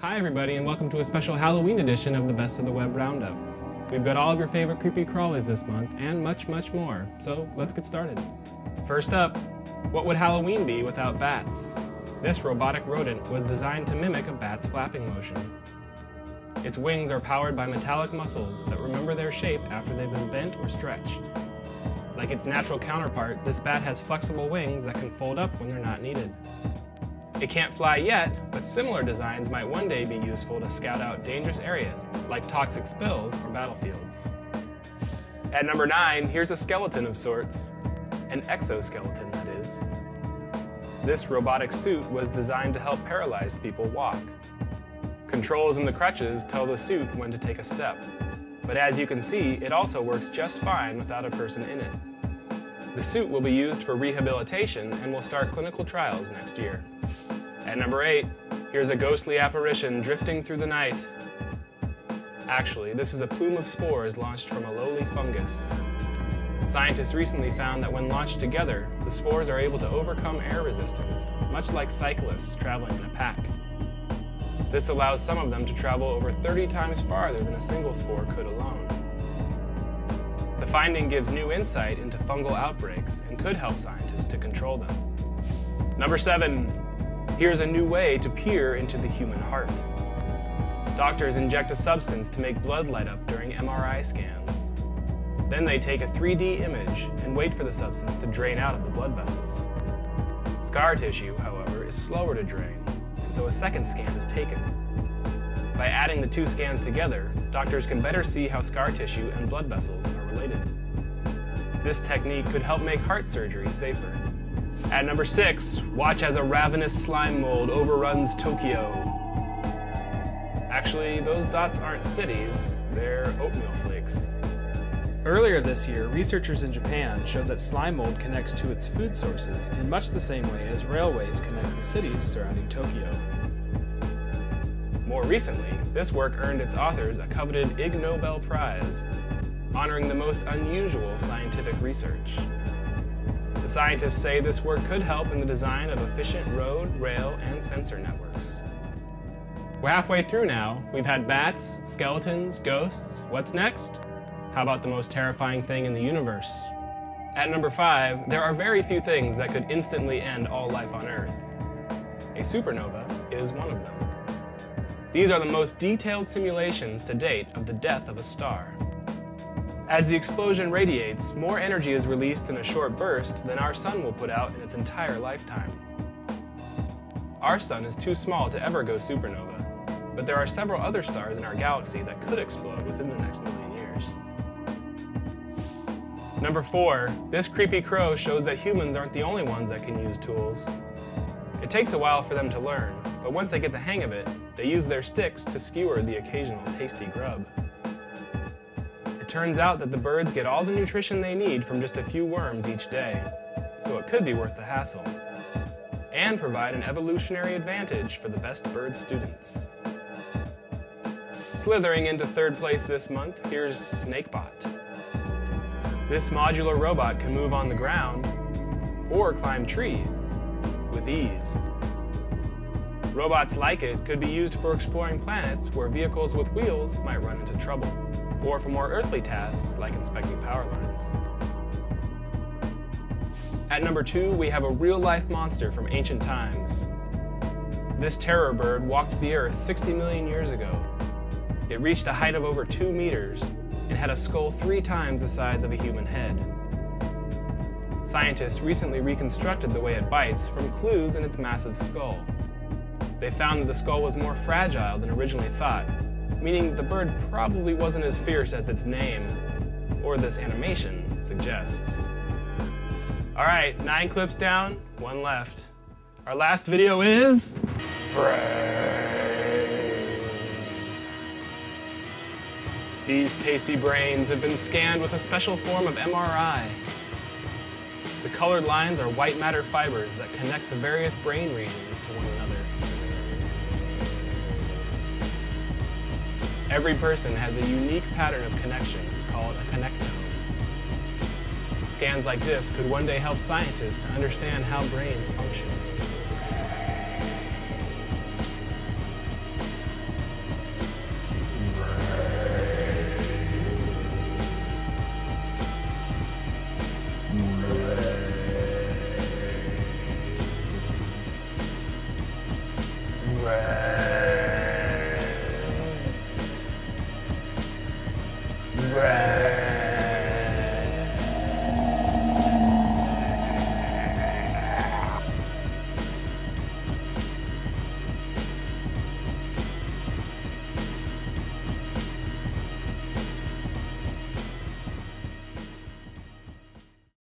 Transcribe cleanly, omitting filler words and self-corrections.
Hi everybody, and welcome to a special Halloween edition of the Best of the Web Roundup. We've got all of your favorite creepy crawlies this month, and much, much more. So let's get started. First up, what would Halloween be without bats? This robotic rodent was designed to mimic a bat's flapping motion. Its wings are powered by metallic muscles that remember their shape after they've been bent or stretched. Like its natural counterpart, this bat has flexible wings that can fold up when they're not needed. It can't fly yet, but similar designs might one day be useful to scout out dangerous areas, like toxic spills or battlefields. At number 9, here's a skeleton of sorts. An exoskeleton, that is. This robotic suit was designed to help paralyzed people walk. Controls in the crutches tell the suit when to take a step. But as you can see, it also works just fine without a person in it. The suit will be used for rehabilitation and will start clinical trials next year. At number 8, here's a ghostly apparition drifting through the night. Actually, this is a plume of spores launched from a lowly fungus. Scientists recently found that when launched together, the spores are able to overcome air resistance, much like cyclists traveling in a pack. This allows some of them to travel over 30 times farther than a single spore could alone. The finding gives new insight into fungal outbreaks and could help scientists to control them. Number 7. Here's a new way to peer into the human heart. Doctors inject a substance to make blood light up during MRI scans. Then they take a 3D image and wait for the substance to drain out of the blood vessels. Scar tissue, however, is slower to drain, and so a second scan is taken. By adding the two scans together, doctors can better see how scar tissue and blood vessels are related. This technique could help make heart surgery safer. At number 6, watch as a ravenous slime mold overruns Tokyo. Actually, those dots aren't cities, they're oatmeal flakes. Earlier this year, researchers in Japan showed that slime mold connects to its food sources in much the same way as railways connect the cities surrounding Tokyo. More recently, this work earned its authors a coveted Ig Nobel Prize, honoring the most unusual scientific research. The scientists say this work could help in the design of efficient road, rail, and sensor networks. We're halfway through now. We've had bats, skeletons, ghosts. What's next? How about the most terrifying thing in the universe? At number 5, there are very few things that could instantly end all life on Earth. A supernova is one of them. These are the most detailed simulations to date of the death of a star. As the explosion radiates, more energy is released in a short burst than our sun will put out in its entire lifetime. Our sun is too small to ever go supernova, but there are several other stars in our galaxy that could explode within the next million years. Number 4, this creepy crow shows that humans aren't the only ones that can use tools. It takes a while for them to learn, but once they get the hang of it, they use their sticks to skewer the occasional tasty grub. It turns out that the birds get all the nutrition they need from just a few worms each day, so it could be worth the hassle, and provide an evolutionary advantage for the best bird students. Slithering into 3rd place this month, here's Snakebot. This modular robot can move on the ground or climb trees with ease. Robots like it could be used for exploring planets where vehicles with wheels might run into trouble, or for more earthly tasks like inspecting power lines. At number 2, we have a real-life monster from ancient times. This terror bird walked the Earth 60 million years ago. It reached a height of over 2 meters and had a skull 3 times the size of a human head. Scientists recently reconstructed the way it bites from clues in its massive skull. They found that the skull was more fragile than originally thought, meaning the bird probably wasn't as fierce as its name, or this animation, suggests. Alright, 9 clips down, 1 left. Our last video is... brains. These tasty brains have been scanned with a special form of MRI. The colored lines are white matter fibers that connect the various brain regions to one another. Every person has a unique pattern of connections called a connectome. Scans like this could one day help scientists to understand how brains function. Bruh.